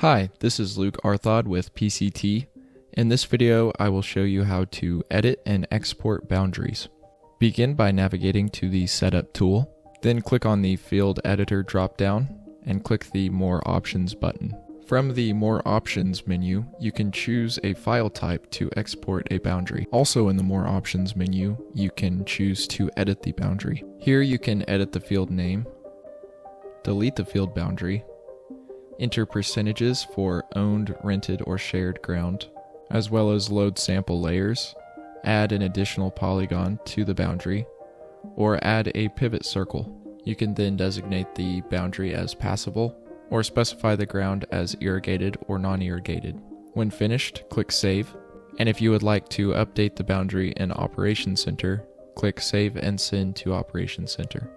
Hi, this is Luke Arthod with PCT. In this video, I will show you how to edit and export boundaries. Begin by navigating to the Setup tool, then click on the Field Editor drop-down and click the More Options button. From the More Options menu, you can choose a file type to export a boundary. Also in the More Options menu, you can choose to edit the boundary. Here you can edit the field name, delete the field boundary, enter percentages for owned, rented, or shared ground, as well as load sample layers, add an additional polygon to the boundary, or add a pivot circle. You can then designate the boundary as passable, or specify the ground as irrigated or non-irrigated. When finished, click Save, and if you would like to update the boundary in Operations Center, click Save and Send to Operations Center.